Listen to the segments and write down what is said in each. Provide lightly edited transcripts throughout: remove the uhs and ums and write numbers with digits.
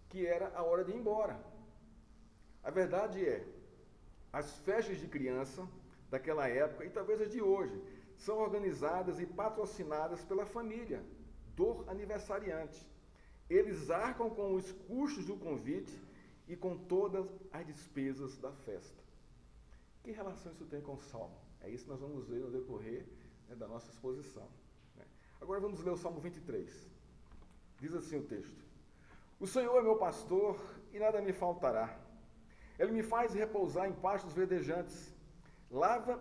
que era a hora de ir embora. A verdade é, as festas de criança daquela época, e talvez as de hoje, são organizadas e patrocinadas pela família do aniversariante. Eles arcam com os custos do convite e com todas as despesas da festa. Que relação isso tem com o Salmo? É isso que nós vamos ver no decorrer, né, da nossa exposição. Né? Agora vamos ler o Salmo 23. Diz assim o texto: O Senhor é meu pastor e nada me faltará. Ele me faz repousar em pastos verdejantes.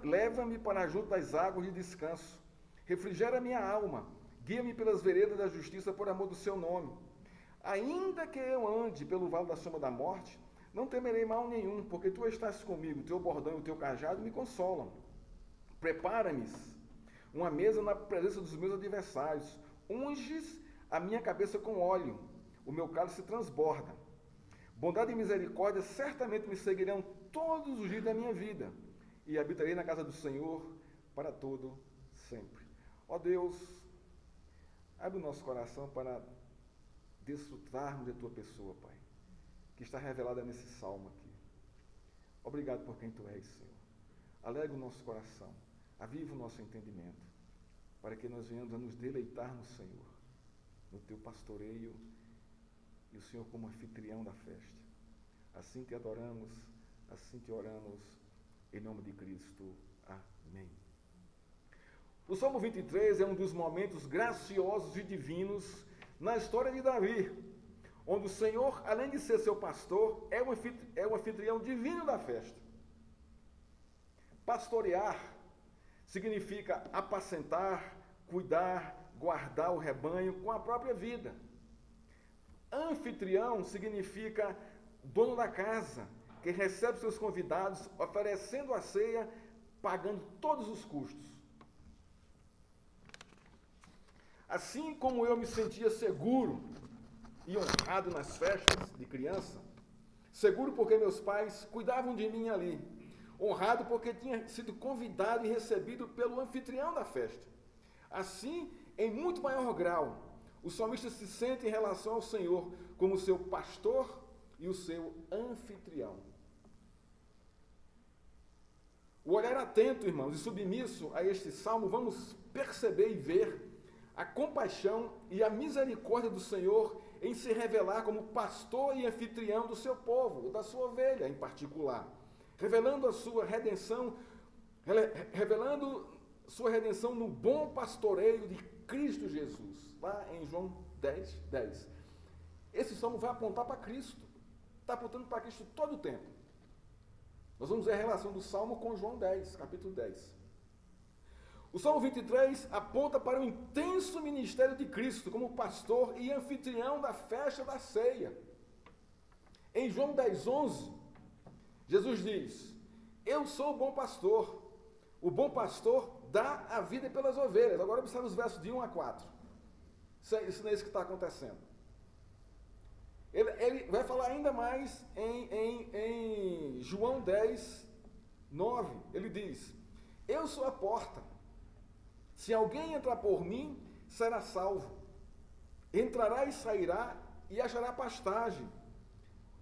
Leva-me para junto das águas de descanso. Refrigera minha alma. Guia-me pelas veredas da justiça por amor do seu nome. Ainda que eu ande pelo vale da sombra da morte, não temerei mal nenhum, porque tu estás comigo, teu bordão e o teu cajado me consolam. Prepara-me uma mesa na presença dos meus adversários. Unges a minha cabeça com óleo, o meu cálice se transborda. Bondade e misericórdia certamente me seguirão todos os dias da minha vida, e habitarei na casa do Senhor para todo sempre. Ó Deus, abre o nosso coração para desfrutarmos da tua pessoa, Pai, que está revelada nesse salmo aqui. Obrigado por quem tu és, Senhor. Alegra o nosso coração, aviva o nosso entendimento, para que nós venhamos a nos deleitar no Senhor, no teu pastoreio, e o Senhor como anfitrião da festa. Assim te adoramos, assim te oramos, em nome de Cristo. Amém. O Salmo 23 é um dos momentos graciosos e divinos na história de Davi, onde o Senhor, além de ser seu pastor, é o anfitrião divino da festa. Pastorear significa apacentar, cuidar, guardar o rebanho com a própria vida. Anfitrião significa dono da casa, que recebe seus convidados, oferecendo a ceia, pagando todos os custos. Assim como eu me sentia seguro e honrado nas festas de criança, seguro porque meus pais cuidavam de mim ali, honrado porque tinha sido convidado e recebido pelo anfitrião da festa. Assim, em muito maior grau, o salmista se sente em relação ao Senhor como seu pastor e o seu anfitrião. O olhar atento, irmãos, e submisso a este salmo, vamos perceber e ver a compaixão e a misericórdia do Senhor em se revelar como pastor e anfitrião do seu povo, da sua ovelha em particular, revelando sua redenção no bom pastoreio de Cristo Jesus, lá em João 10, 10. Esse salmo vai apontar para Cristo, está apontando para Cristo todo o tempo. Nós vamos ver a relação do salmo com João 10, capítulo 10. O Salmo 23 aponta para o intenso ministério de Cristo como pastor e anfitrião da festa da ceia. Em João 10, 11, Jesus diz: Eu sou o bom pastor. O bom pastor dá a vida pelas ovelhas. Agora observe os versos de 1 a 4. Isso não é isso que está acontecendo. Ele vai falar ainda mais em João 10, 9. Ele diz: Eu sou a porta. Se alguém entrar por mim, será salvo. Entrará e sairá e achará pastagem.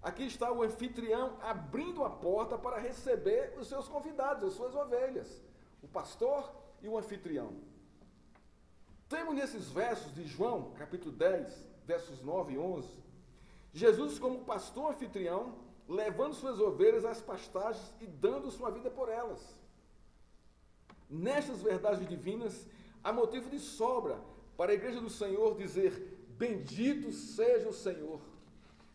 Aqui está o anfitrião abrindo a porta para receber os seus convidados, as suas ovelhas. O pastor e o anfitrião. Temos nesses versos de João, capítulo 10, versos 9 e 11, Jesus como pastor anfitrião, levando suas ovelhas às pastagens e dando sua vida por elas. Nestas verdades divinas, há motivo de sobra para a igreja do Senhor dizer: bendito seja o Senhor.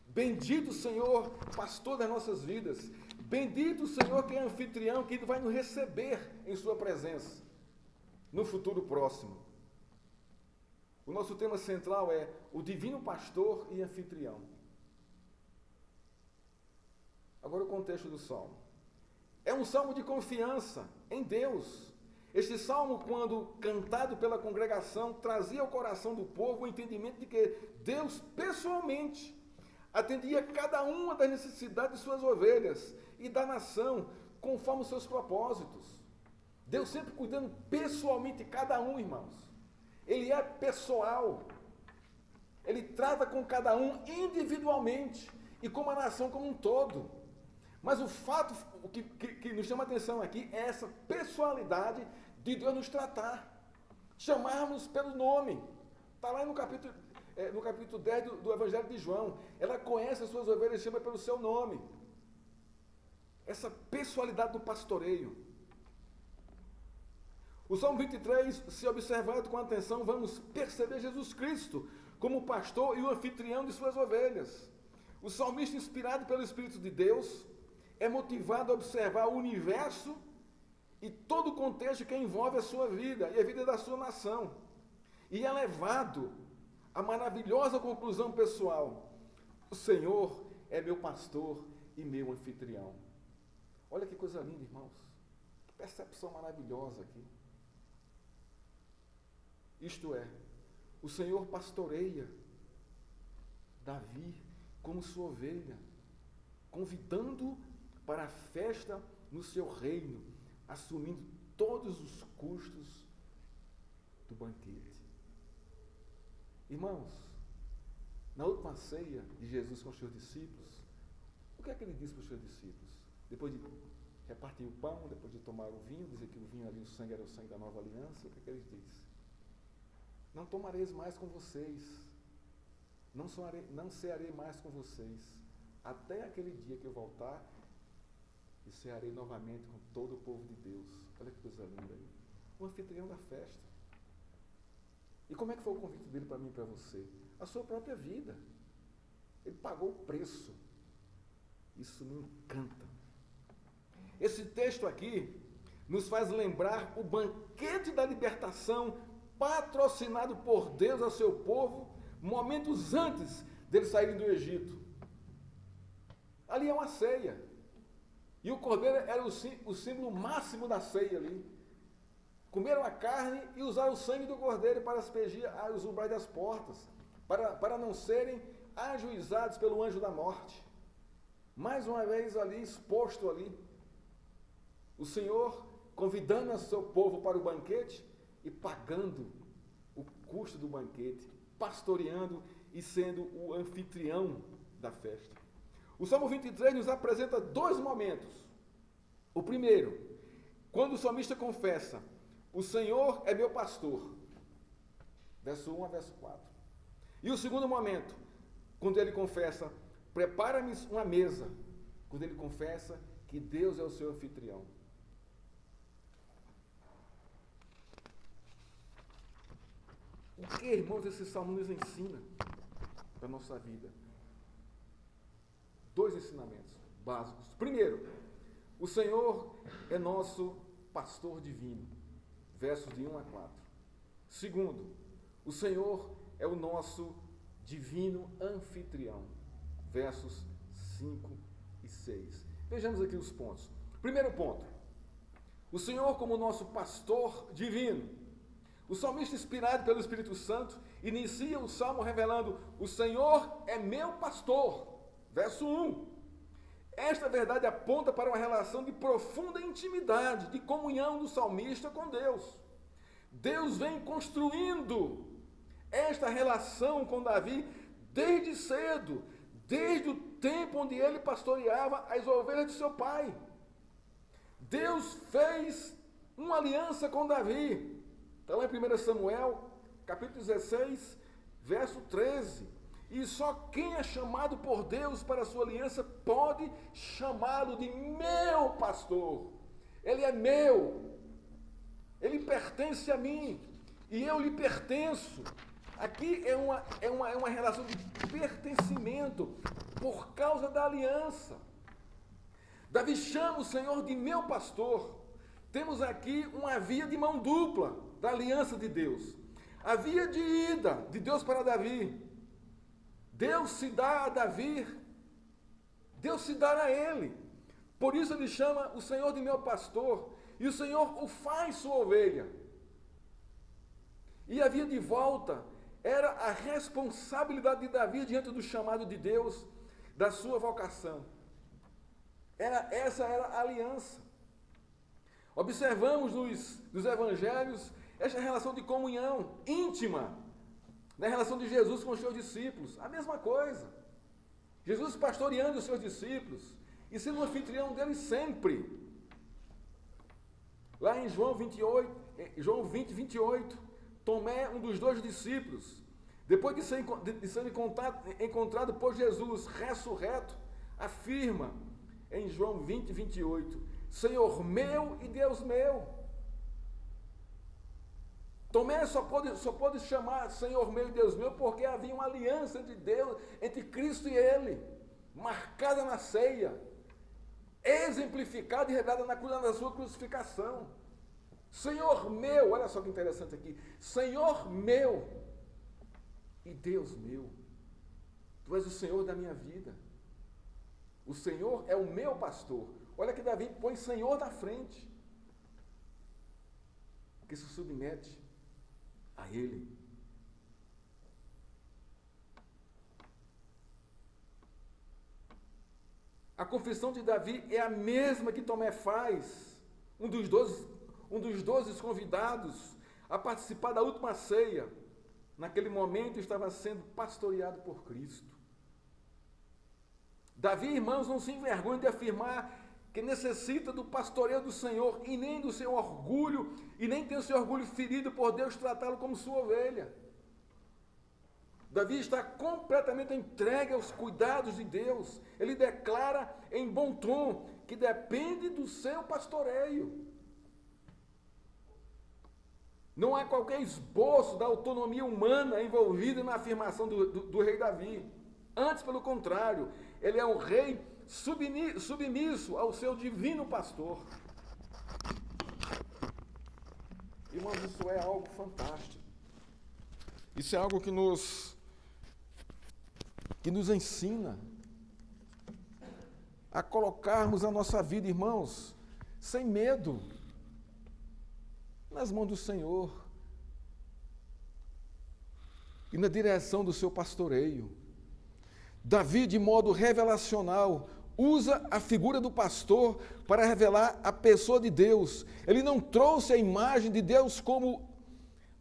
Bendito o Senhor, pastor das nossas vidas. Bendito o Senhor que é anfitrião, que vai nos receber em sua presença no futuro próximo. O nosso tema central é o divino pastor e anfitrião. Agora o contexto do salmo. É um salmo de confiança em Deus. Este salmo, quando cantado pela congregação, trazia ao coração do povo o entendimento de que Deus pessoalmente atendia cada uma das necessidades de suas ovelhas e da nação, conforme os seus propósitos. Deus sempre cuidando pessoalmente de cada um, irmãos. Ele é pessoal. Ele trata com cada um individualmente e com a nação como um todo. Mas o fato que nos chama a atenção aqui é essa pessoalidade de Deus nos tratar. Chamarmos pelo nome. Está lá no capítulo 10 do Evangelho de João. Ela conhece as suas ovelhas e chama pelo seu nome. Essa pessoalidade do pastoreio. O Salmo 23, se observado com atenção, vamos perceber Jesus Cristo como o pastor e o anfitrião de suas ovelhas. O salmista, inspirado pelo Espírito de Deus, é motivado a observar o universo e todo o contexto que envolve a sua vida e a vida da sua nação. E é levado à maravilhosa conclusão pessoal: o Senhor é meu pastor e meu anfitrião. Olha que coisa linda, irmãos. Que percepção maravilhosa aqui. Isto é, o Senhor pastoreia Davi como sua ovelha, convidando-o para a festa no seu reino, assumindo todos os custos do banquete. Irmãos, na última ceia de Jesus com os seus discípulos, o que é que ele disse para os seus discípulos? Depois de repartir o pão, depois de tomar o vinho, dizer que o vinho ali, o sangue era o sangue da nova aliança, o que é que ele disse? Não tomareis mais com vocês, não cearei mais com vocês, até aquele dia que eu voltar e cearei novamente com todo o povo de Deus. Olha que coisa linda aí. O anfitrião da festa. E como é que foi o convite dele para mim e para você? A sua própria vida. Ele pagou o preço. Isso me encanta. Esse texto aqui nos faz lembrar o banquete da libertação patrocinado por Deus ao seu povo, momentos antes deles saírem do Egito. Ali é uma ceia. E o cordeiro era o símbolo máximo da ceia ali. Comeram a carne e usaram o sangue do cordeiro para aspergir os umbrais das portas, para não serem ajuizados pelo anjo da morte. Mais uma vez ali, exposto ali, o Senhor convidando o seu povo para o banquete e pagando o custo do banquete, pastoreando e sendo o anfitrião da festa. O Salmo 23 nos apresenta dois momentos. O primeiro, quando o salmista confessa: o Senhor é meu pastor, verso 1 a verso 4. E o segundo momento, quando ele confessa: prepara-me uma mesa, quando ele confessa que Deus é o seu anfitrião. O que, irmãos, esse salmo nos ensina para a nossa vida? Dois ensinamentos básicos. Primeiro, o Senhor é nosso pastor divino, versos de 1 a 4. Segundo, o Senhor é o nosso divino anfitrião, versos 5 e 6. Vejamos aqui os pontos. Primeiro ponto, o Senhor como nosso pastor divino. O salmista, inspirado pelo Espírito Santo, inicia o salmo revelando: o Senhor é meu pastor, verso 1. Esta verdade aponta para uma relação de profunda intimidade, de comunhão do salmista com Deus. Deus vem construindo esta relação com Davi desde cedo, desde o tempo onde ele pastoreava as ovelhas de seu pai. Deus fez uma aliança com Davi. Está lá em 1 Samuel, capítulo 16, verso 13. E só quem é chamado por Deus para a sua aliança pode chamá-lo de meu pastor. Ele é meu. Ele pertence a mim. E eu lhe pertenço. Aqui é uma relação de pertencimento por causa da aliança. Davi chama o Senhor de meu pastor. Temos aqui uma via de mão dupla da aliança de Deus. A via de ida de Deus para Davi. Deus se dá a Davi, Deus se dá a ele. Por isso ele chama o Senhor de meu pastor, e o Senhor o faz sua ovelha. E a via de volta era a responsabilidade de Davi diante do chamado de Deus, da sua vocação. Essa era a aliança. Observamos nos evangelhos esta relação de comunhão íntima Na relação de Jesus com os seus discípulos, a mesma coisa. Jesus pastoreando os seus discípulos e sendo o anfitrião deles sempre. Lá em João 20, 28, Tomé, um dos 2 discípulos, depois de ser encontrado por Jesus ressurreto, afirma em João 20, 28, Senhor meu e Deus meu. Tomé só pôde chamar Senhor meu e Deus meu porque havia uma aliança de Deus entre Cristo e ele, marcada na ceia, exemplificada e revelada na sua crucificação. Senhor meu, olha só que interessante aqui, Senhor meu e Deus meu, Tu és o Senhor da minha vida, o Senhor é o meu pastor. Olha que Davi põe Senhor na frente, que se submete a Ele. A confissão de Davi é a mesma que Tomé faz, um dos 12 convidados a participar da última ceia. Naquele momento estava sendo pastoreado por Cristo. Davi, irmãos, não se envergonha de afirmar que necessita do pastoreio do Senhor e nem do seu orgulho, e nem tem o seu orgulho ferido por Deus tratá-lo como sua ovelha. Davi está completamente entregue aos cuidados de Deus. Ele declara em bom tom que depende do seu pastoreio. Não há qualquer esboço da autonomia humana envolvida na afirmação do rei Davi. Antes, pelo contrário, ele é um rei submisso ao seu divino pastor. Irmãos, isso é algo fantástico. Isso é algo que nos ensina a colocarmos a nossa vida, irmãos, sem medo, nas mãos do Senhor e na direção do seu pastoreio. Davi, de modo revelacional, usa a figura do pastor para revelar a pessoa de Deus. Ele não trouxe a imagem de Deus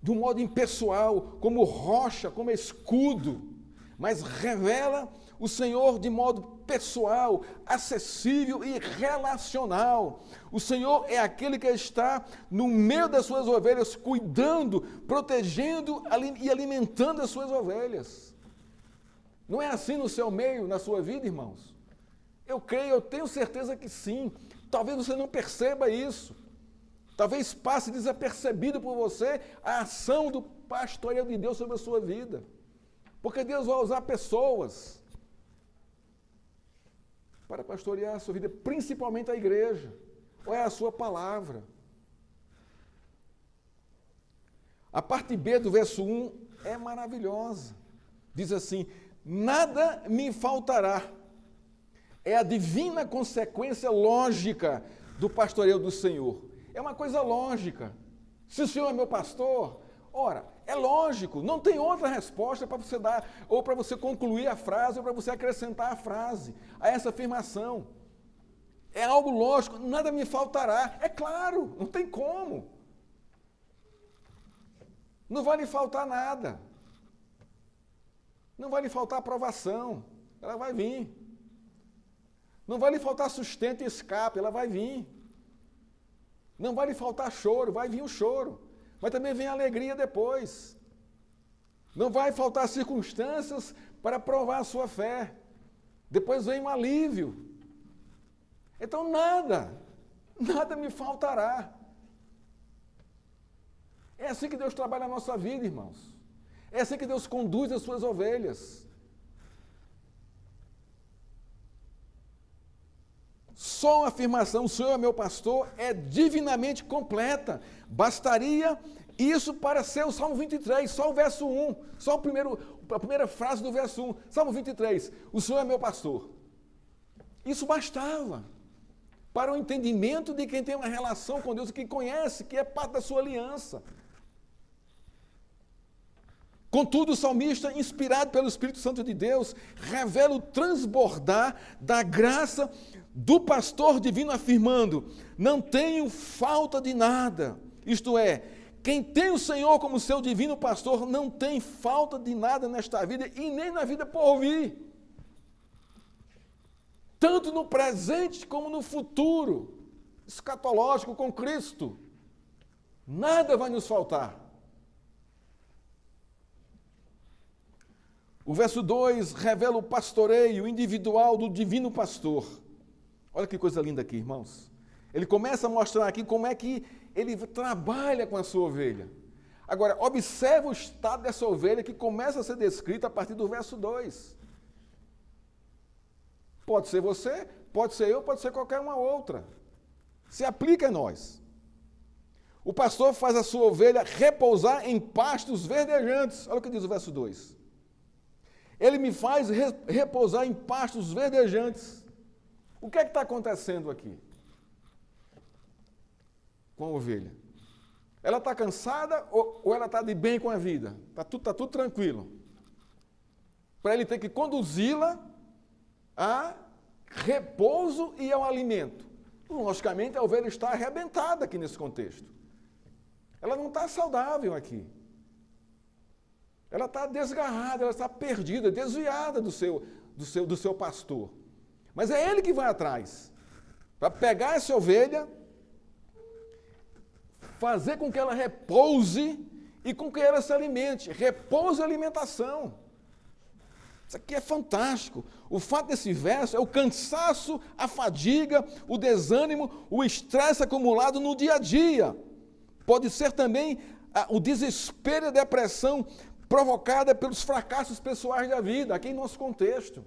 de um modo impessoal, como rocha, como escudo, mas revela o Senhor de modo pessoal, acessível e relacional. O Senhor é aquele que está no meio das suas ovelhas, cuidando, protegendo e alimentando as suas ovelhas. Não é assim no seu meio, na sua vida, irmãos? Eu creio, eu tenho certeza que sim. Talvez você não perceba isso. Talvez passe desapercebido por você a ação do pastoreio de Deus sobre a sua vida. Porque Deus vai usar pessoas para pastorear a sua vida, principalmente a igreja. Ou é a sua palavra. A parte B do verso 1 é maravilhosa. Diz assim, nada me faltará. É a divina consequência lógica do pastoreio do Senhor. É uma coisa lógica. Se o Senhor é meu pastor, ora, é lógico, não tem outra resposta para você dar, ou para você concluir a frase, ou para você acrescentar a frase, a essa afirmação. É algo lógico, nada me faltará. É claro, não tem como. Não vai lhe faltar nada. Não vai lhe faltar aprovação, ela vai vir. Não vai lhe faltar sustento e escape, ela vai vir. Não vai lhe faltar choro, vai vir o choro. Mas também vem a alegria depois. Não vai faltar circunstâncias para provar a sua fé. Depois vem um alívio. Então nada me faltará. É assim que Deus trabalha na nossa vida, irmãos. É assim que Deus conduz as suas ovelhas. Só a afirmação, o Senhor é meu pastor, é divinamente completa. Bastaria isso para ser o Salmo 23, só o verso 1, só a primeira frase do verso 1, Salmo 23, o Senhor é meu pastor. Isso bastava para o entendimento de quem tem uma relação com Deus, que conhece, que é parte da sua aliança. Contudo, o salmista, inspirado pelo Espírito Santo de Deus, revela o transbordar da graça do pastor divino, afirmando, não tenho falta de nada. Isto é, Quem tem o Senhor como seu divino pastor não tem falta de nada nesta vida e nem na vida por vir. Tanto no presente como no futuro, escatológico com Cristo. Nada vai nos faltar. O verso 2 revela o pastoreio individual do divino pastor. Olha que coisa linda aqui, irmãos. Ele começa a mostrar aqui como é que ele trabalha com a sua ovelha. Agora, observe o estado dessa ovelha que começa a ser descrita a partir do verso 2. Pode ser você, pode ser eu, pode ser qualquer uma outra. Se aplica a nós. O pastor faz a sua ovelha repousar em pastos verdejantes. Olha o que diz o verso 2. Ele me faz repousar em pastos verdejantes. O que é que está acontecendo aqui com a ovelha? Ela está cansada ou ela está de bem com a vida? Está tudo tranquilo. Para ele ter que conduzi-la a repouso e ao alimento. Logicamente, a ovelha está arrebentada aqui nesse contexto. Ela não está saudável aqui. Ela está desgarrada, ela está perdida, desviada do seu pastor. Mas é ele que vai atrás, para pegar essa ovelha, fazer com que ela repouse e com que ela se alimente. Repouso e alimentação. Isso aqui é fantástico. O fato desse verso é o cansaço, a fadiga, o desânimo, o estresse acumulado no dia a dia. Pode ser também o desespero e a depressão provocada pelos fracassos pessoais da vida, aqui em nosso contexto.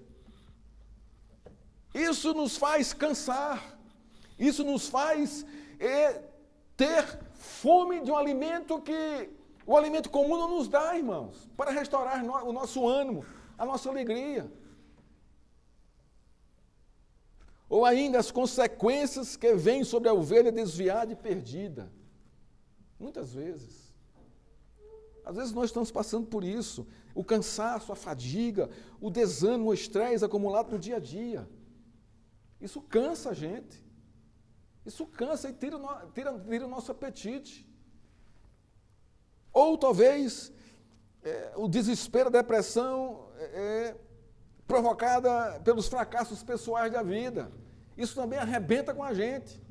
Isso nos faz cansar, isso nos faz ter fome de um alimento que o alimento comum não nos dá, irmãos, para restaurar o nosso ânimo, a nossa alegria. Ou ainda as consequências que vêm sobre a ovelha desviada e perdida. Muitas vezes. Às vezes nós estamos passando por isso, o cansaço, a fadiga, o desânimo, o estresse acumulado no dia a dia. Isso cansa a gente. Isso cansa e tira o nosso apetite. Ou talvez o desespero, a depressão provocada pelos fracassos pessoais da vida. Isso também arrebenta com a gente.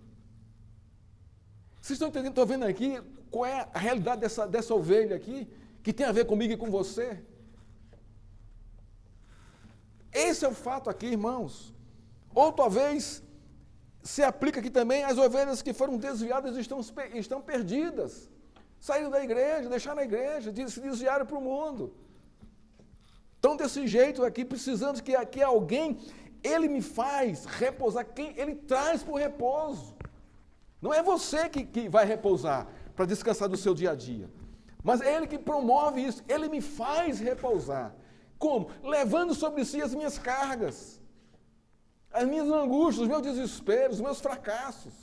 Vocês estão entendendo? Estão vendo aqui qual é a realidade dessa ovelha aqui, que tem a ver comigo e com você? Esse é o fato aqui, irmãos. Ou talvez se aplica aqui também as ovelhas que foram desviadas e estão perdidas. Saíram da igreja, deixaram a igreja, se desviaram para o mundo. Estão desse jeito aqui, precisando que aqui alguém, ele me faz repousar, quem ele traz para o repouso. Não é você que vai repousar para descansar do seu dia a dia. Mas é ele que promove isso. Ele me faz repousar. Como? Levando sobre si as minhas cargas, as minhas angústias, os meus desesperos, os meus fracassos.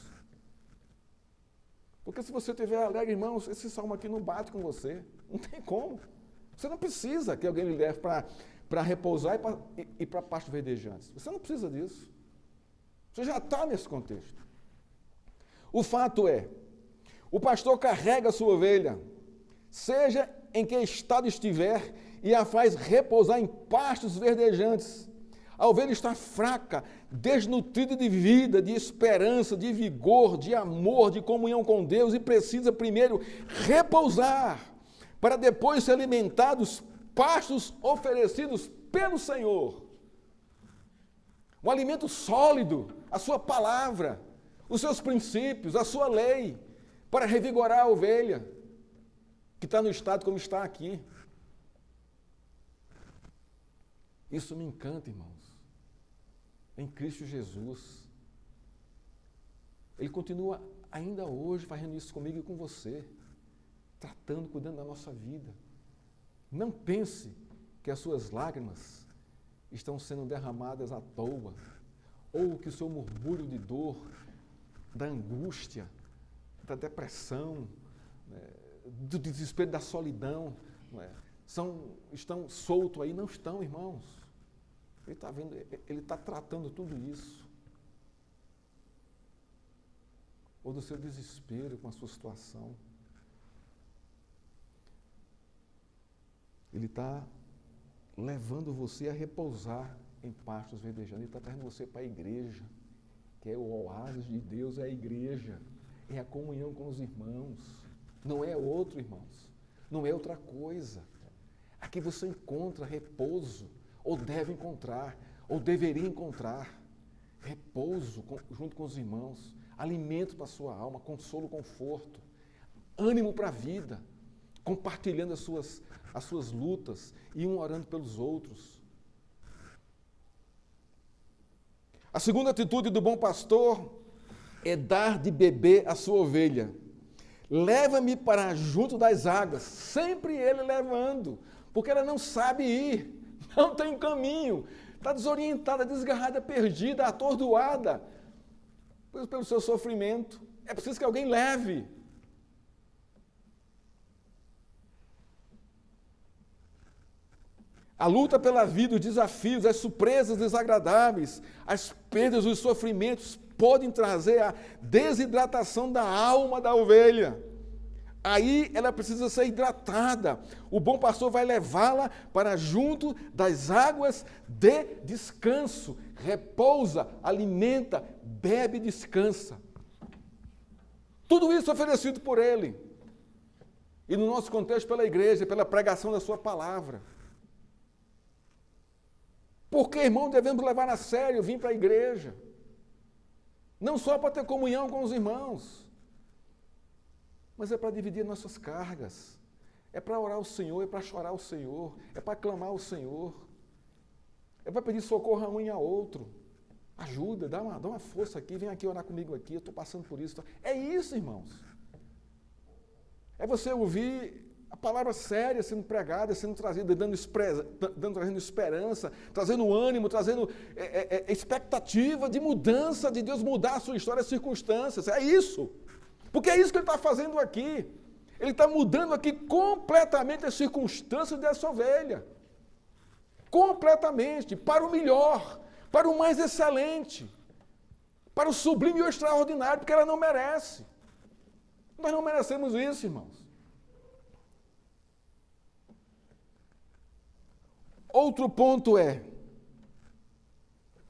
Porque se você estiver alegre, irmãos, esse salmo aqui não bate com você. Não tem como. Você não precisa que alguém lhe leve para repousar e para pastos verdejantes. Você não precisa disso. Você já está nesse contexto. O fato é, o pastor carrega a sua ovelha, seja em que estado estiver, e a faz repousar em pastos verdejantes. A ovelha está fraca, desnutrida de vida, de esperança, de vigor, de amor, de comunhão com Deus, e precisa primeiro repousar, para depois se alimentar dos pastos oferecidos pelo Senhor. Um alimento sólido, a sua palavra, os seus princípios, a sua lei, para revigorar a ovelha, que está no estado como está aqui. Isso me encanta, irmãos. Em Cristo Jesus. Ele continua ainda hoje fazendo isso comigo e com você, tratando, cuidando da nossa vida. Não pense que as suas lágrimas estão sendo derramadas à toa, ou que o seu murmúrio de dor, da angústia, da depressão, do desespero, da solidão, estão soltos aí. Não estão, irmãos. Ele está vendo, ele está tratando tudo isso. Ou do seu desespero com a sua situação. Ele está levando você a repousar em pastos verdejantes. Ele está trazendo você para a igreja, que é o oásis de Deus, é a igreja, é a comunhão com os irmãos. Não é outro, irmãos. Não é outra coisa. Aqui você encontra repouso, ou deve encontrar, ou deveria encontrar. Repouso junto com os irmãos, alimento para a sua alma, consolo, conforto, ânimo para a vida, compartilhando as suas lutas e um orando pelos outros. A segunda atitude do bom pastor é dar de beber a sua ovelha. Leva-me para junto das águas, sempre ele levando, porque ela não sabe ir, não tem caminho, está desorientada, desgarrada, perdida, atordoada pelo seu sofrimento. É preciso que alguém leve. A luta pela vida, os desafios, as surpresas desagradáveis, as perdas, os sofrimentos podem trazer a desidratação da alma da ovelha. Aí ela precisa ser hidratada. O bom pastor vai levá-la para junto das águas de descanso. Repousa, alimenta, bebe e descansa. Tudo isso oferecido por ele. E no nosso contexto pela igreja, pela pregação da sua palavra. Porque, irmão, devemos levar a sério vir para a igreja. Não só para ter comunhão com os irmãos, mas é para dividir nossas cargas. É para orar ao Senhor, é para chorar ao Senhor, é para clamar ao Senhor. É para pedir socorro a um e a outro. Ajuda, dá uma força aqui, vem aqui orar comigo aqui, eu estou passando por isso. É isso, irmãos. É você ouvir a palavra séria sendo pregada, sendo trazida, trazendo esperança, trazendo ânimo, trazendo expectativa de mudança, de Deus mudar a sua história, as circunstâncias. É isso. Porque é isso que ele está fazendo aqui. Ele está mudando aqui completamente as circunstâncias dessa ovelha. Completamente, para o melhor, para o mais excelente, para o sublime e o extraordinário, porque ela não merece. Nós não merecemos isso, irmãos. Outro ponto é,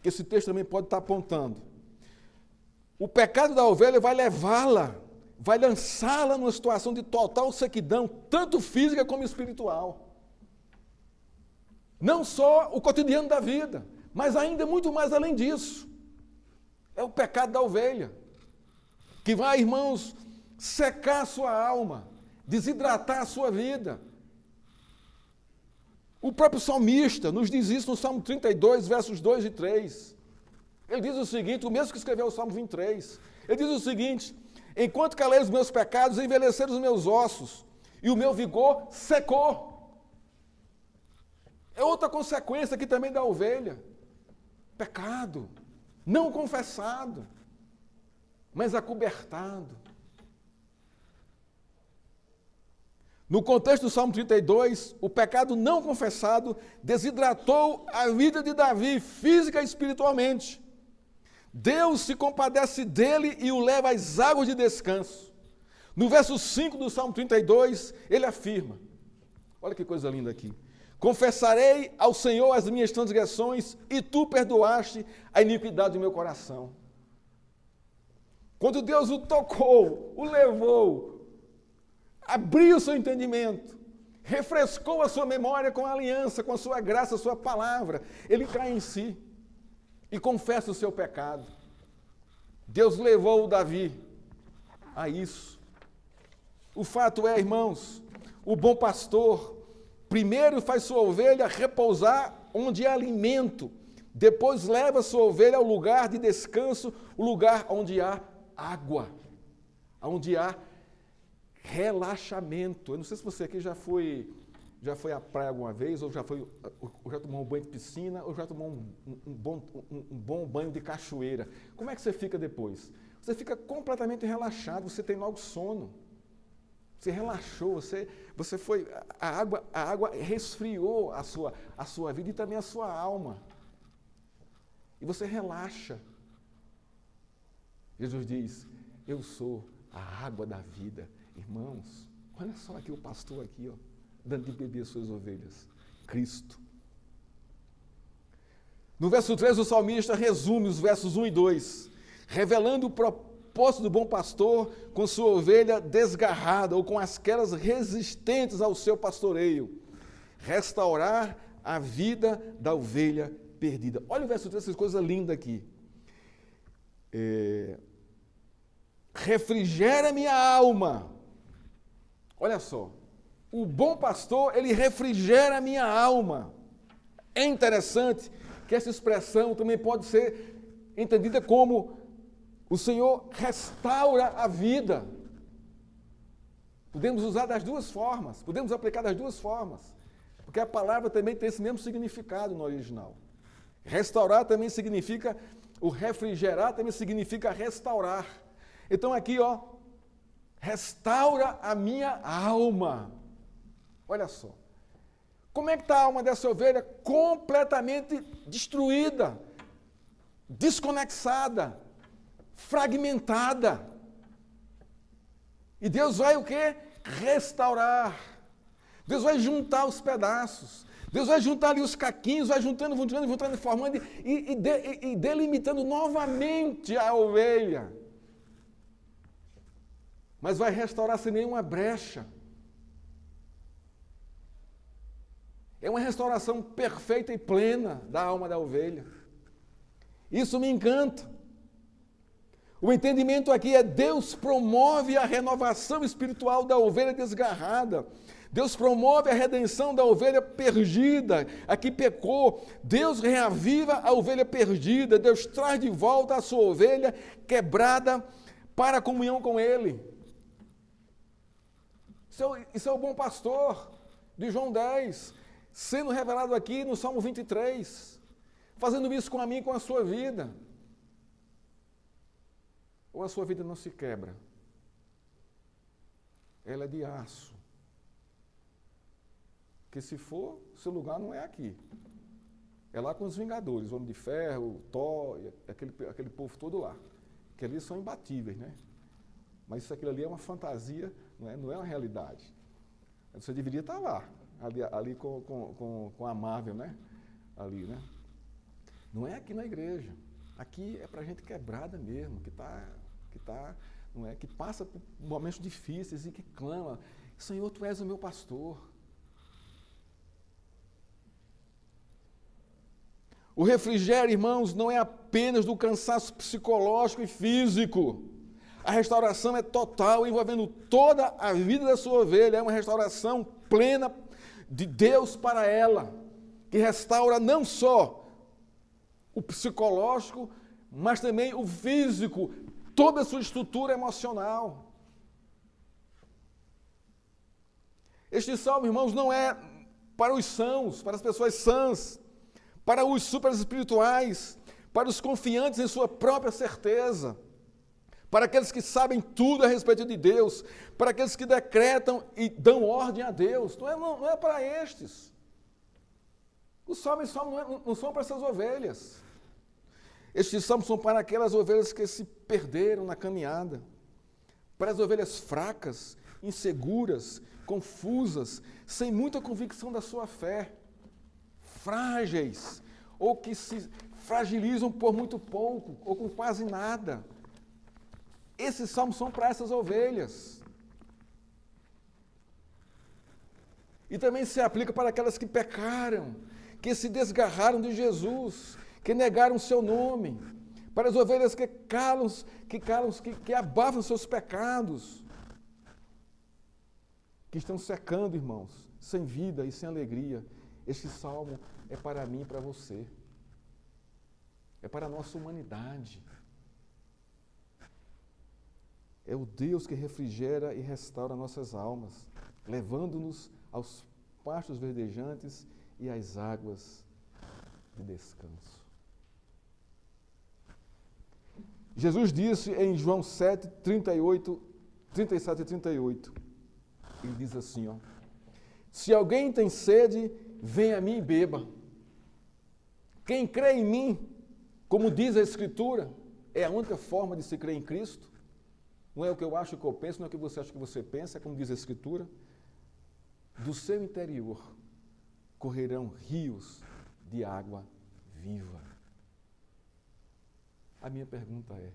que esse texto também pode estar apontando, o pecado da ovelha vai levá-la, vai lançá-la numa situação de total sequidão, tanto física como espiritual. Não só o cotidiano da vida, mas ainda muito mais além disso. É o pecado da ovelha, que vai, irmãos, secar a sua alma, desidratar a sua vida. O próprio salmista nos diz isso no Salmo 32, versos 2 e 3. Ele diz o seguinte, o mesmo que escreveu o Salmo 23. Ele diz o seguinte, enquanto calei os meus pecados, envelheceram os meus ossos, e o meu vigor secou. É outra consequência aqui também da ovelha. Pecado, não confessado, mas acobertado. No contexto do Salmo 32, o pecado não confessado desidratou a vida de Davi, física e espiritualmente. Deus se compadece dele e o leva às águas de descanso. No verso 5 do Salmo 32, ele afirma, olha que coisa linda aqui, confessarei ao Senhor as minhas transgressões e tu perdoaste a iniquidade do meu coração. Quando Deus o tocou, o levou, abriu o seu entendimento, refrescou a sua memória com a aliança, com a sua graça, a sua palavra, ele cai em si e confessa o seu pecado. Deus levou o Davi a isso. O fato é, irmãos, o bom pastor primeiro faz sua ovelha repousar onde há alimento, depois leva sua ovelha ao lugar de descanso, o lugar onde há água, onde há relaxamento. Eu não sei se você aqui já foi à praia alguma vez, ou já tomou um banho de piscina, ou já tomou um bom banho de cachoeira. Como é que você fica depois? Você fica completamente relaxado, você tem logo sono. Você relaxou, você foi, a água resfriou a sua vida e também a sua alma. E você relaxa. Jesus diz, eu sou a água da vida. Irmãos, olha só aqui o pastor aqui, ó. dando de beber as suas ovelhas? Cristo. No verso 3, o salmista resume os versos 1 e 2, revelando o propósito do bom pastor com sua ovelha desgarrada ou com aquelas resistentes ao seu pastoreio. Restaurar a vida da ovelha perdida. Olha o verso 3, essa coisa linda aqui. Refrigera minha alma. Olha só. O bom pastor, ele refrigera a minha alma. É interessante que essa expressão também pode ser entendida como o Senhor restaura a vida. Podemos usar das duas formas, podemos aplicar das duas formas, porque a palavra também tem esse mesmo significado no original. Restaurar também significa, o refrigerar também significa restaurar. Então aqui, restaura a minha alma. Olha só. Como é que está a alma dessa ovelha? Completamente destruída, desconexada, fragmentada. E Deus vai o quê? Restaurar. Deus vai juntar os pedaços. Deus vai juntar ali os caquinhos, vai juntando, formando e delimitando novamente a ovelha. Mas vai restaurar sem nenhuma brecha. É uma restauração perfeita e plena da alma da ovelha. Isso me encanta. O entendimento aqui é Deus promove a renovação espiritual da ovelha desgarrada. Deus promove a redenção da ovelha perdida, a que pecou. Deus reaviva a ovelha perdida. Deus traz de volta a sua ovelha quebrada para a comunhão com Ele. Isso é o bom pastor de João 10. Sendo revelado aqui no Salmo 23, fazendo isso com a minha e com a sua vida. Ou a sua vida não se quebra? Ela é de aço. Porque se for, seu lugar não é aqui. É lá com os Vingadores, o Homem de Ferro, Thor, aquele povo todo lá. Que ali são imbatíveis, né? Mas isso aquilo ali é uma fantasia, não é uma realidade. Você deveria estar lá. Ali com a Marvel, né? Ali, né? Não é aqui na igreja. Aqui é para gente quebrada mesmo, que passa por momentos difíceis e que clama: Senhor, Tu és o meu pastor. O refrigério, irmãos, não é apenas do cansaço psicológico e físico. A restauração é total, envolvendo toda a vida da sua ovelha. É uma restauração plena de Deus para ela, que restaura não só o psicológico, mas também o físico, toda a sua estrutura emocional. Este salmo, irmãos, não é para os sãos, para as pessoas sãs, para os super espirituais, para os confiantes em sua própria certeza, para aqueles que sabem tudo a respeito de Deus, para aqueles que decretam e dão ordem a Deus. Não é para estes. Os salmos não são para essas ovelhas. Estes salmos são para aquelas ovelhas que se perderam na caminhada, para as ovelhas fracas, inseguras, confusas, sem muita convicção da sua fé, frágeis, ou que se fragilizam por muito pouco, ou com quase nada. Esses salmos são para essas ovelhas. E também se aplica para aquelas que pecaram, que se desgarraram de Jesus, que negaram o seu nome, para as ovelhas que abafam seus pecados, que estão secando, irmãos, sem vida e sem alegria. Este salmo é para mim e para você. É para a nossa humanidade. É o Deus que refrigera e restaura nossas almas, levando-nos aos pastos verdejantes e às águas de descanso. Jesus disse em João 7, 37 e 38, ele diz assim, se alguém tem sede, venha a mim e beba. Quem crê em mim, como diz a Escritura, é a única forma de se crer em Cristo. Não é o que eu acho que eu penso, não é o que você acha que você pensa, é como diz a Escritura. do seu interior correrão rios de água viva. A minha pergunta é: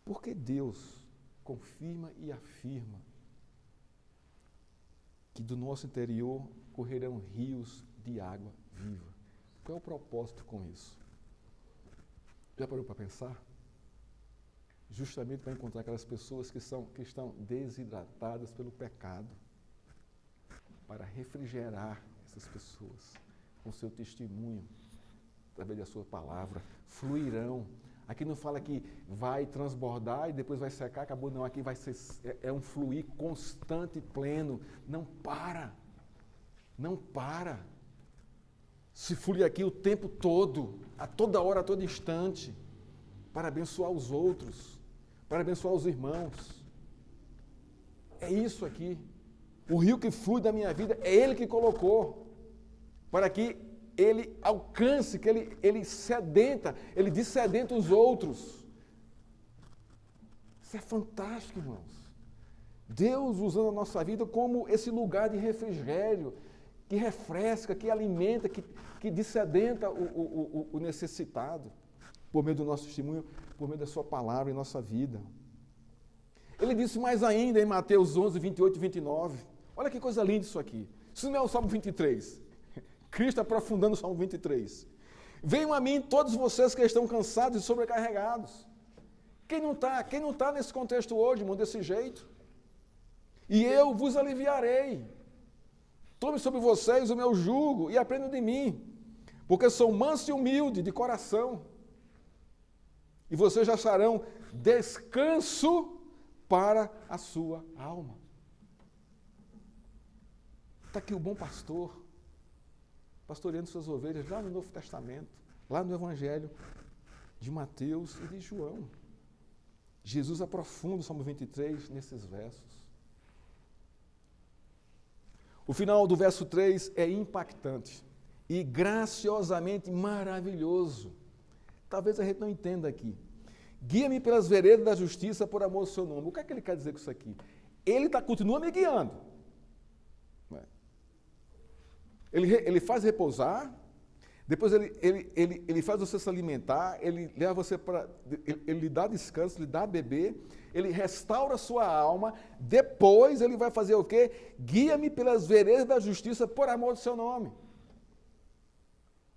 por que Deus confirma e afirma que do nosso interior correrão rios de água viva? Qual é o propósito com isso? Já parou para pensar? Justamente para encontrar aquelas pessoas que estão desidratadas pelo pecado, para refrigerar essas pessoas com seu testemunho, através da sua palavra, fluirão. Aqui não fala que vai transbordar e depois vai secar, acabou, não, aqui vai ser, é um fluir constante e pleno, não para, não para. Se flui aqui o tempo todo, a toda hora, a todo instante, para abençoar os outros, para abençoar os irmãos. É isso aqui. O rio que flui da minha vida é Ele que colocou, para que ele alcance, que ele sedenta, ele dessedenta os outros. Isso é fantástico, irmãos. Deus usando a nossa vida como esse lugar de refrigério, que refresca, que alimenta, que dessedenta o necessitado, por meio do nosso testemunho, por meio da sua palavra em nossa vida. Ele disse mais ainda em Mateus 11, 28 e 29. Olha que coisa linda isso aqui. Isso não é o Salmo 23. Cristo aprofundando o Salmo 23. Venham a mim todos vocês que estão cansados e sobrecarregados. Quem não está nesse contexto hoje, irmão, desse jeito? E eu vos aliviarei. Tome sobre vocês o meu jugo e aprendam de mim, porque sou manso e humilde de coração. E vocês já acharão descanso para a sua alma. Está aqui o bom pastor, pastoreando suas ovelhas lá no Novo Testamento, lá no Evangelho de Mateus e de João. Jesus aprofunda o Salmo 23 nesses versos. O final do verso 3 é impactante e graciosamente maravilhoso. Talvez a gente não entenda aqui. Guia-me pelas veredas da justiça por amor do seu nome. O que é que ele quer dizer com isso aqui? Ele continua me guiando. Ele faz repousar, depois ele faz você se alimentar, ele leva você para. Ele lhe dá descanso, lhe dá a beber, ele restaura a sua alma, depois ele vai fazer o quê? Guia-me pelas veredas da justiça por amor do seu nome.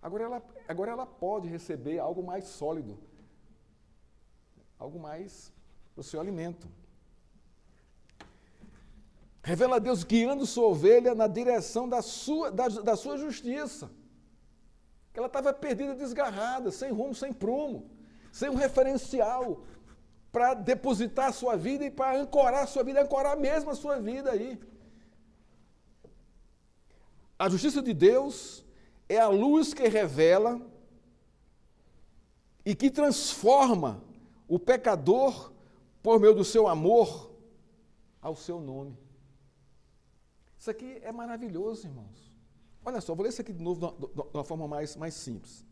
Agora ela pode receber algo mais sólido, algo mais para o seu alimento. Revela a Deus guiando sua ovelha na direção da sua justiça. Que ela estava perdida, desgarrada, sem rumo, sem prumo, sem um referencial para depositar a sua vida e para ancorar a sua vida, ancorar mesmo a sua vida aí. A justiça de Deus é a luz que revela e que transforma o pecador por meio do seu amor ao seu nome. Isso aqui é maravilhoso, irmãos. Olha só, vou ler isso aqui de novo de uma forma mais simples.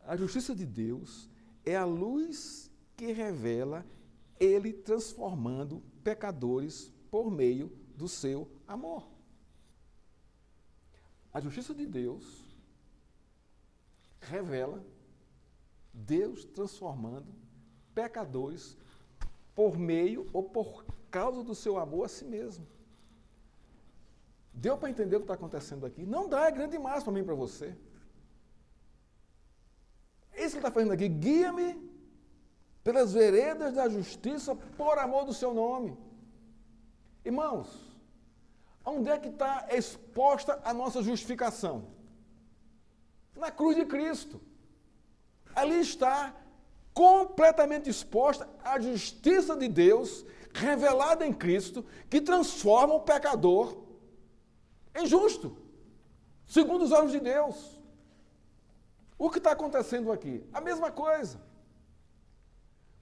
A justiça de Deus é a luz que revela Ele transformando pecadores por meio do seu amor. A justiça de Deus revela Deus transformando pecadores por meio ou por causa do seu amor a si mesmo. Deu para entender o que está acontecendo aqui? Não dá, é grande demais para mim e para você. É isso que ele está fazendo aqui. Guia-me pelas veredas da justiça por amor do seu nome. Irmãos, onde é que está exposta a nossa justificação? Na cruz de Cristo. Ali está completamente exposta a justiça de Deus revelada em Cristo, que transforma o pecador em justo, segundo os olhos de Deus. O que está acontecendo aqui? A mesma coisa.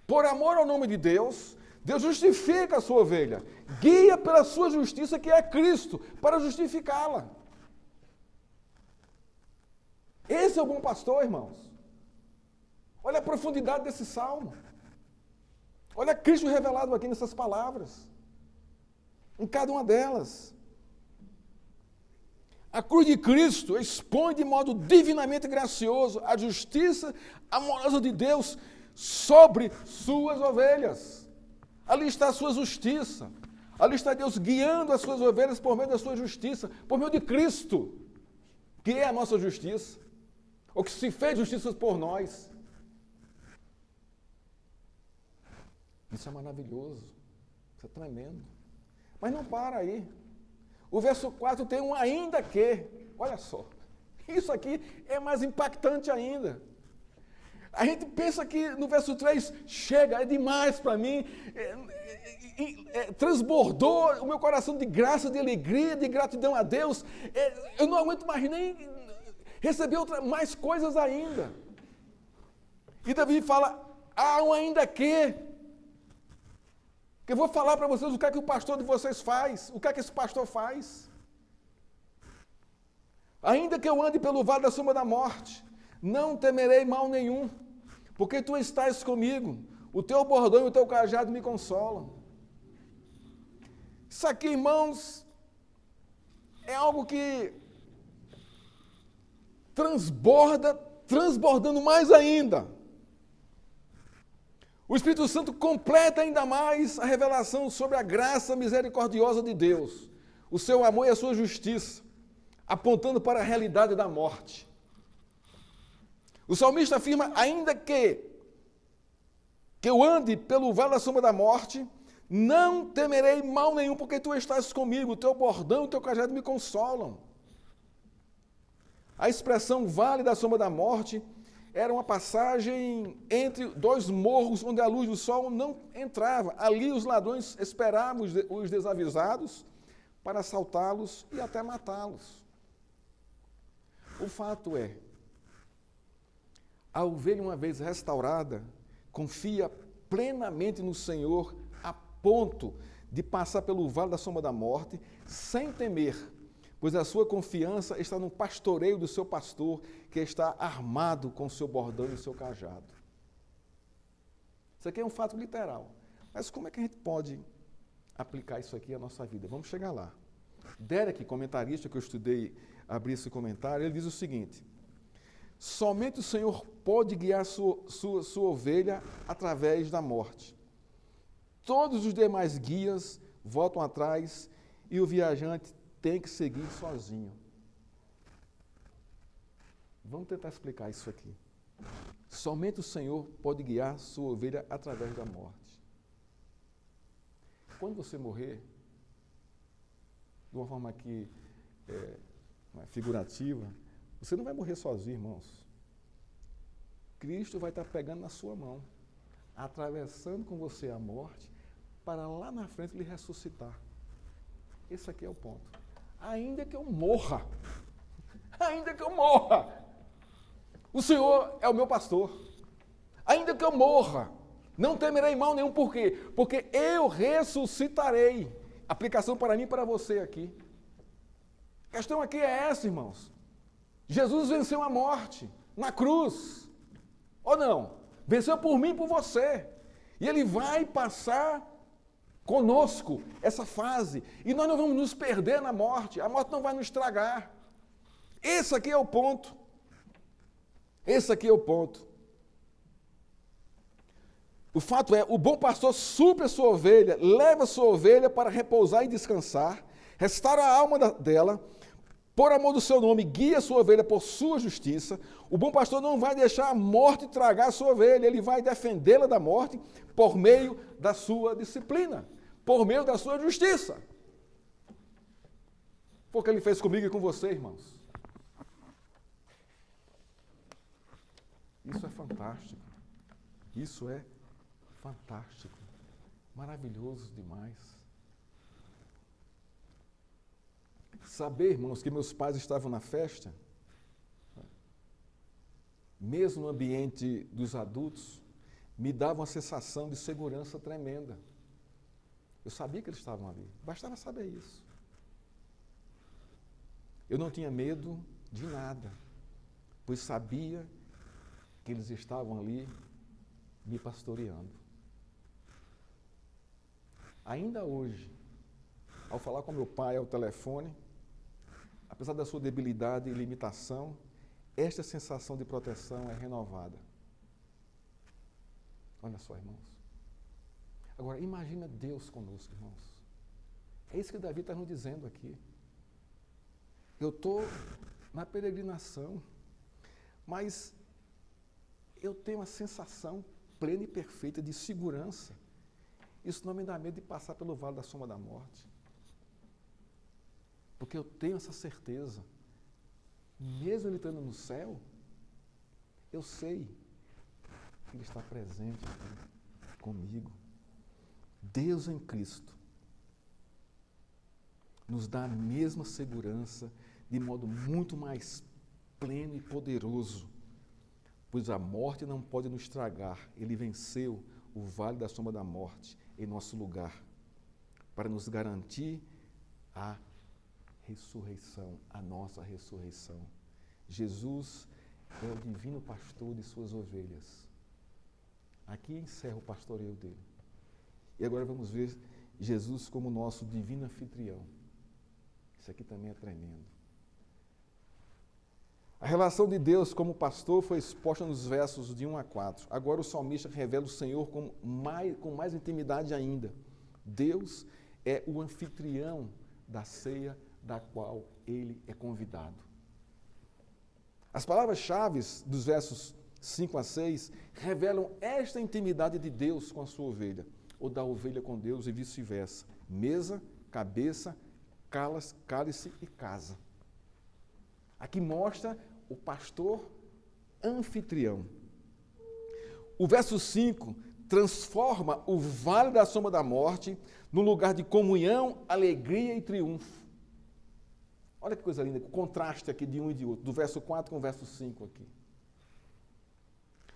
Por amor ao nome de Deus, Deus justifica a sua ovelha, guia pela sua justiça, que é Cristo, para justificá-la. Esse é o bom pastor, irmãos. Olha a profundidade desse salmo. Olha Cristo revelado aqui nessas palavras. em cada uma delas. A cruz de Cristo expõe de modo divinamente gracioso a justiça amorosa de Deus sobre suas ovelhas. Ali está a sua justiça. Ali está Deus guiando as suas ovelhas por meio da sua justiça, por meio de Cristo, que é a nossa justiça, ou que se fez justiça por nós. Isso é maravilhoso, isso é tremendo. Mas não para aí. O verso 4 tem um ainda que. Olha só, isso aqui é mais impactante ainda. A gente pensa que no verso 3, chega, é demais para mim, transbordou o meu coração de graça, de alegria, de gratidão a Deus. Eu não aguento mais nem receber mais coisas ainda. E Davi fala, há um ainda que eu vou falar para vocês o que é que o pastor de vocês faz, o que é que esse pastor faz. Ainda que eu ande pelo vale da sombra da morte, não temerei mal nenhum, porque tu estás comigo, o teu bordão e o teu cajado me consolam. Isso aqui, irmãos, é algo que transbordando mais ainda. O Espírito Santo completa ainda mais a revelação sobre a graça misericordiosa de Deus, o seu amor e a sua justiça, apontando para a realidade da morte. O salmista afirma, ainda que eu ande pelo vale da sombra da morte, não temerei mal nenhum, porque tu estás comigo, o teu bordão e o teu cajado me consolam. A expressão vale da sombra da morte era uma passagem entre dois morros onde a luz do sol não entrava. Ali os ladrões esperavam os desavisados para assaltá-los e até matá-los. O fato é, a ovelha, uma vez restaurada, confia plenamente no Senhor a ponto de passar pelo vale da sombra da morte sem temer, pois a sua confiança está no pastoreio do seu pastor, que está armado com o seu bordão e o seu cajado. Isso aqui é um fato literal. Mas como é que a gente pode aplicar isso aqui à nossa vida? Vamos chegar lá. Derek, comentarista que eu estudei, abri esse comentário, ele diz o seguinte: somente o Senhor pode guiar sua ovelha através da morte. Todos os demais guias voltam atrás e o viajante tem que seguir sozinho. Vamos tentar explicar isso aqui. Somente o Senhor pode guiar sua ovelha através da morte. Quando você morrer, de uma forma aqui figurativa, você não vai morrer sozinho, irmãos. Cristo vai estar pegando na sua mão, atravessando com você a morte, para lá na frente lhe ressuscitar. Esse aqui é o ponto. Ainda que eu morra, o Senhor é o meu pastor. Ainda que eu morra, não temerei mal nenhum. Por quê? Porque eu ressuscitarei. Aplicação para mim e para você aqui. A questão aqui é essa, irmãos. Jesus venceu a morte na cruz. Ou não? Venceu por mim e por você. E Ele vai passar conosco essa fase. E nós não vamos nos perder na morte. A morte não vai nos tragar. Esse aqui é o ponto. Esse aqui é o ponto. O fato é, o bom pastor supre a sua ovelha, leva a sua ovelha para repousar e descansar, restaura a alma dela, por amor do seu nome, guia a sua ovelha por sua justiça. O bom pastor não vai deixar a morte tragar a sua ovelha, ele vai defendê-la da morte por meio da sua disciplina, por meio da sua justiça. Foi o que ele fez comigo e com você, irmãos. Isso é fantástico. Isso é fantástico. Maravilhoso demais. Saber, irmãos, que meus pais estavam na festa, mesmo no ambiente dos adultos, me dava uma sensação de segurança tremenda. Eu sabia que eles estavam ali. Bastava saber isso. Eu não tinha medo de nada, pois sabia que eles estavam ali me pastoreando. Ainda hoje, ao falar com meu pai ao telefone, apesar da sua debilidade e limitação, esta sensação de proteção é renovada. Olha só, irmãos. Agora, imagina Deus conosco, irmãos. É isso que Davi está nos dizendo aqui. Eu estou na peregrinação, mas eu tenho a sensação plena e perfeita de segurança. Isso não me dá medo de passar pelo vale da sombra da morte. Porque eu tenho essa certeza. Mesmo ele estando no céu, eu sei que ele está presente aqui comigo. Deus em Cristo nos dá a mesma segurança de modo muito mais pleno e poderoso, pois a morte não pode nos estragar. Ele venceu o vale da sombra da morte em nosso lugar, para nos garantir a ressurreição, a nossa ressurreição. Jesus é o divino pastor de suas ovelhas. Aqui encerra o pastoreio dele. E agora vamos ver Jesus como nosso divino anfitrião. Isso aqui também é tremendo. A relação de Deus como pastor foi exposta nos versos de 1 a 4. Agora o salmista revela o Senhor com mais intimidade ainda. Deus é o anfitrião da ceia da qual ele é convidado. As palavras-chave dos versos 5 a 6 revelam esta intimidade de Deus com a sua ovelha, ou da ovelha com Deus e vice-versa. Mesa, cabeça, cálice e casa. Aqui mostra o pastor anfitrião. O verso 5 transforma o vale da sombra da morte num lugar de comunhão, alegria e triunfo. Olha que coisa linda, o contraste aqui de um e de outro, do verso 4 com o verso 5 aqui.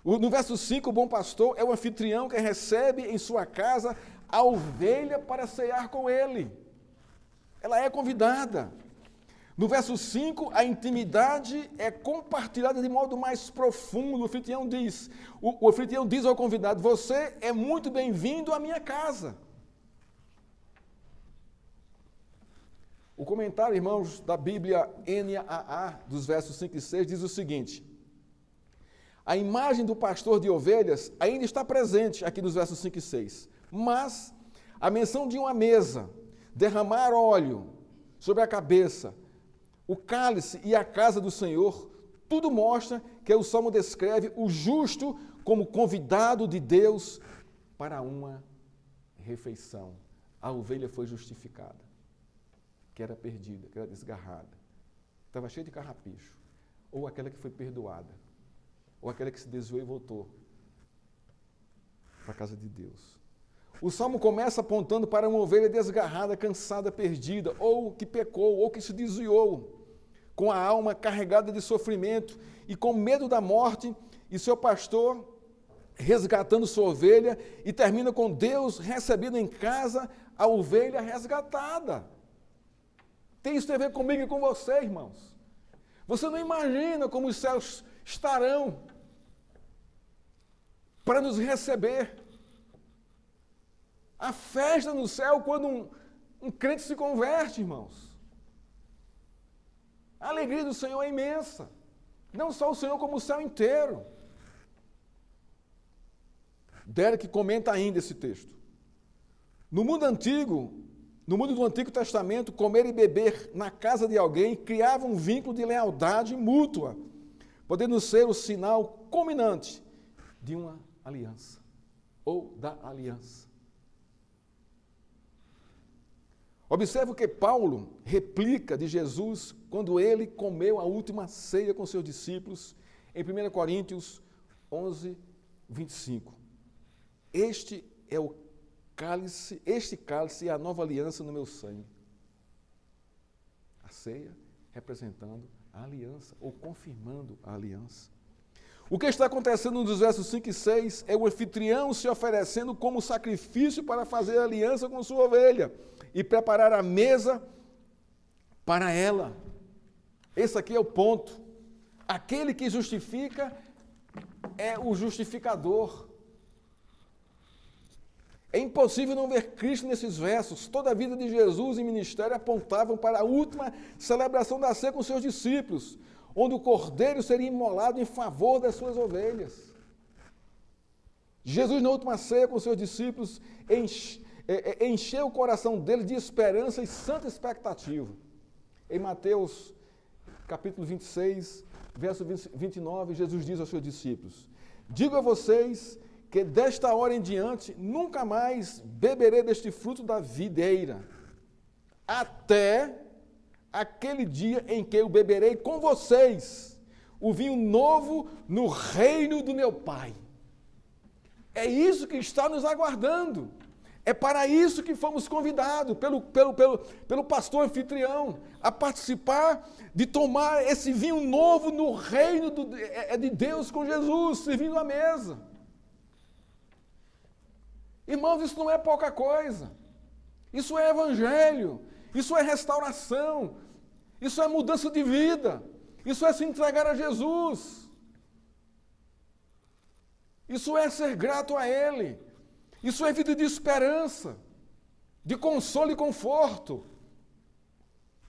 No verso 5, o bom pastor é o anfitrião que recebe em sua casa a ovelha para cear com ele. Ela é convidada. No verso 5, a intimidade é compartilhada de modo mais profundo. O anfitrião diz ao convidado: você é muito bem-vindo à minha casa. O comentário, irmãos, da Bíblia NAA, dos versos 5 e 6, diz o seguinte: a imagem do pastor de ovelhas ainda está presente aqui nos versos 5 e 6, mas a menção de uma mesa, derramar óleo sobre a cabeça, o cálice e a casa do Senhor, tudo mostra que o Salmo descreve o justo como convidado de Deus para uma refeição. A ovelha foi justificada, que era perdida, que era desgarrada, estava cheia de carrapicho, ou aquela que foi perdoada, ou aquela que se desviou e voltou para a casa de Deus. O Salmo começa apontando para uma ovelha desgarrada, cansada, perdida, ou que pecou, ou que se desviou, com a alma carregada de sofrimento e com medo da morte, e seu pastor resgatando sua ovelha, e termina com Deus recebendo em casa a ovelha resgatada. Tem isso a ver comigo e com você, irmãos. Você não imagina como os céus estarão para nos receber. A festa no céu quando um crente se converte, irmãos. A alegria do Senhor é imensa. Não só o Senhor, como o céu inteiro. Derek comenta ainda esse texto. No mundo do Antigo Testamento, comer e beber na casa de alguém criava um vínculo de lealdade mútua, podendo ser o sinal culminante de uma aliança, ou da aliança. Observe o que Paulo replica de Jesus quando ele comeu a última ceia com seus discípulos, em 1 Coríntios 11, 25. Este cálice é a nova aliança no meu sangue. A ceia representando a aliança, ou confirmando a aliança. O que está acontecendo nos versos 5 e 6 é o anfitrião se oferecendo como sacrifício para fazer aliança com sua ovelha e preparar a mesa para ela. Esse aqui é o ponto. Aquele que justifica é o justificador. É impossível não ver Cristo nesses versos. Toda a vida de Jesus e ministério apontavam para a última celebração da ceia com seus discípulos, onde o cordeiro seria imolado em favor das suas ovelhas. Jesus, na última ceia com seus discípulos, encheu o coração deles de esperança e santa expectativa. Em Mateus, capítulo 26, verso 29, Jesus diz aos seus discípulos: digo a vocês que desta hora em diante nunca mais beberei deste fruto da videira, até aquele dia em que eu beberei com vocês o vinho novo no reino do meu Pai. É isso que está nos aguardando. É para isso que fomos convidados pelo pastor anfitrião, a participar de tomar esse vinho novo no reino de Deus com Jesus, servindo à mesa. Irmãos, isso não é pouca coisa. Isso é evangelho, isso é restauração, isso é mudança de vida, isso é se entregar a Jesus. Isso é ser grato a Ele. Isso é vida de esperança, de consolo e conforto.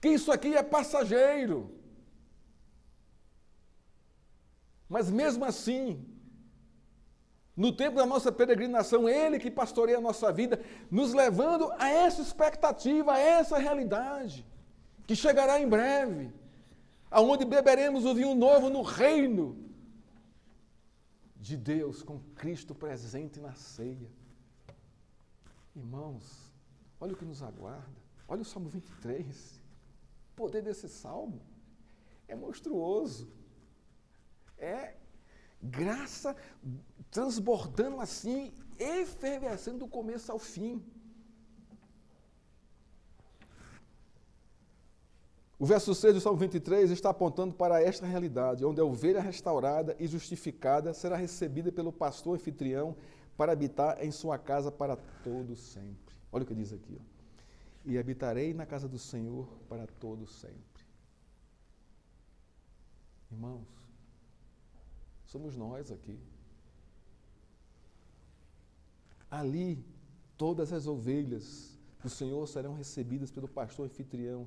Que isso aqui é passageiro. Mas mesmo assim, no tempo da nossa peregrinação, Ele que pastoreia a nossa vida, nos levando a essa expectativa, a essa realidade, que chegará em breve, aonde beberemos o vinho novo no reino de Deus, com Cristo presente na ceia. Irmãos, olha o que nos aguarda. Olha o Salmo 23. O poder desse salmo é monstruoso. É graça transbordando assim, efervescendo do começo ao fim. O verso 6 do Salmo 23 está apontando para esta realidade, onde a ovelha restaurada e justificada será recebida pelo pastor anfitrião para habitar em sua casa para todo sempre. Olha o que diz aqui. Ó. E habitarei na casa do Senhor para todo sempre. Irmãos, somos nós aqui. Ali, todas as ovelhas do Senhor serão recebidas pelo pastor anfitrião,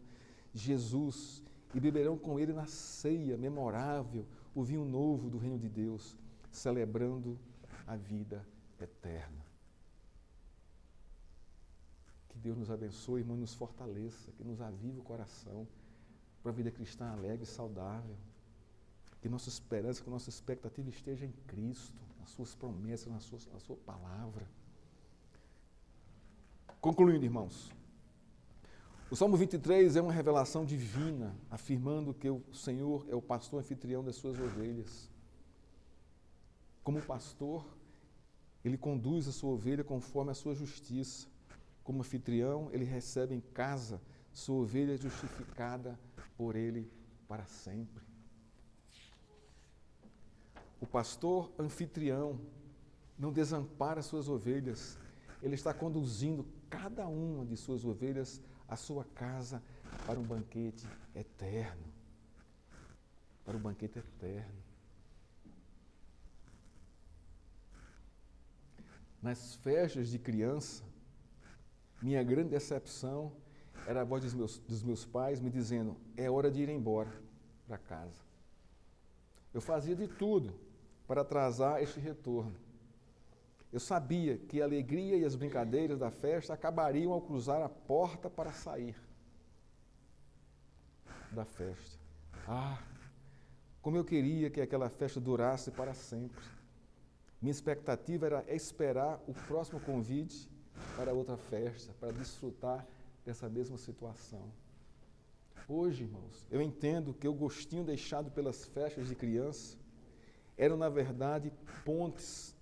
Jesus, e beberão com ele na ceia memorável o vinho novo do reino de Deus, celebrando a vida eterna. Que Deus nos abençoe, irmão, e nos fortaleça, que nos avive o coração para a vida cristã alegre e saudável. Que nossa esperança, que nossa expectativa esteja em Cristo, nas suas promessas, na sua palavra. Concluindo, irmãos, o Salmo 23 é uma revelação divina, afirmando que o Senhor é o pastor anfitrião das suas ovelhas. Como pastor, Ele conduz a sua ovelha conforme a sua justiça. Como anfitrião, Ele recebe em casa sua ovelha justificada por Ele para sempre. O pastor anfitrião não desampara suas ovelhas. Ele está conduzindo cada uma de suas ovelhas à sua casa para um banquete eterno. Para um banquete eterno. Nas festas de criança, minha grande decepção era a voz dos meus pais me dizendo: é hora de ir embora para casa. Eu fazia de tudo para atrasar este retorno. Eu sabia que a alegria e as brincadeiras da festa acabariam ao cruzar a porta para sair da festa. Ah, como eu queria que aquela festa durasse para sempre. Minha expectativa era esperar o próximo convite para outra festa, para desfrutar dessa mesma situação. Hoje, irmãos, eu entendo que o gostinho deixado pelas festas de criança eram, na verdade, pontes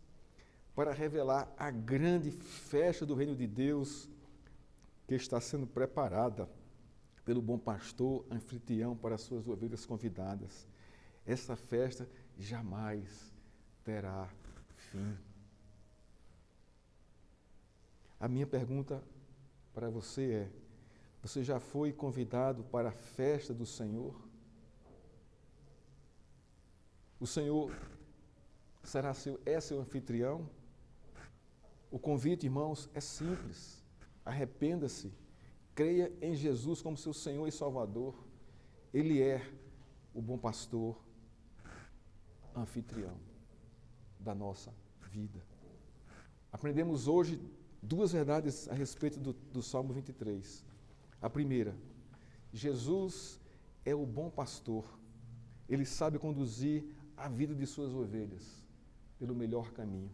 para revelar a grande festa do reino de Deus que está sendo preparada pelo bom pastor anfitrião para as suas ovelhas convidadas. Essa festa jamais terá fim. A minha pergunta para você é: você já foi convidado para a festa do Senhor? O Senhor é seu anfitrião? O convite, irmãos, é simples. Arrependa-se, creia em Jesus como seu Senhor e Salvador. Ele é o bom pastor, anfitrião da nossa vida. Aprendemos hoje duas verdades a respeito do Salmo 23. A primeira, Jesus é o bom pastor. Ele sabe conduzir a vida de suas ovelhas pelo melhor caminho.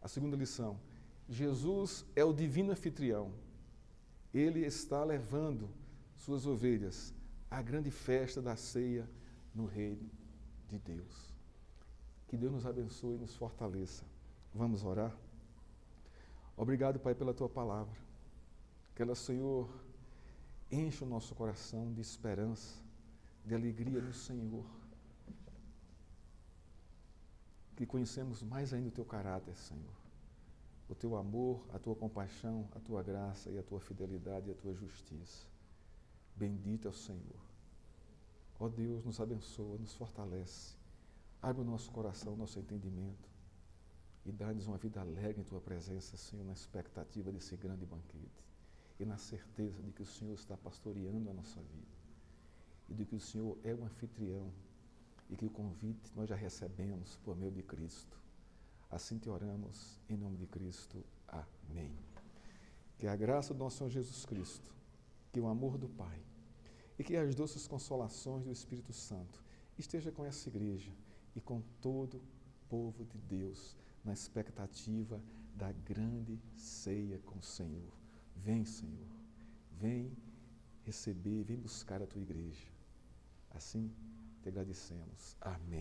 A segunda lição, Jesus é o divino anfitrião. Ele está levando suas ovelhas à grande festa da ceia no reino de Deus. Que Deus nos abençoe e nos fortaleça. Vamos orar? Obrigado, Pai, pela Tua palavra. Que ela, Senhor, enche o nosso coração de esperança, de alegria no Senhor. Que conhecemos mais ainda o Teu caráter, Senhor. O Teu amor, a Tua compaixão, a Tua graça e a Tua fidelidade e a Tua justiça. Bendito é o Senhor. Ó Deus, nos abençoa, nos fortalece. Abre o nosso coração, o nosso entendimento e dá-nos uma vida alegre em Tua presença, Senhor, na expectativa desse grande banquete e na certeza de que o Senhor está pastoreando a nossa vida e de que o Senhor é um anfitrião e que o convite nós já recebemos por meio de Cristo. Assim te oramos, em nome de Cristo. Amém. Que a graça do nosso Senhor Jesus Cristo, que o amor do Pai e que as doces consolações do Espírito Santo esteja com essa igreja e com todo o povo de Deus na expectativa da grande ceia com o Senhor. Vem, Senhor, vem receber, vem buscar a Tua igreja. Assim te agradecemos. Amém.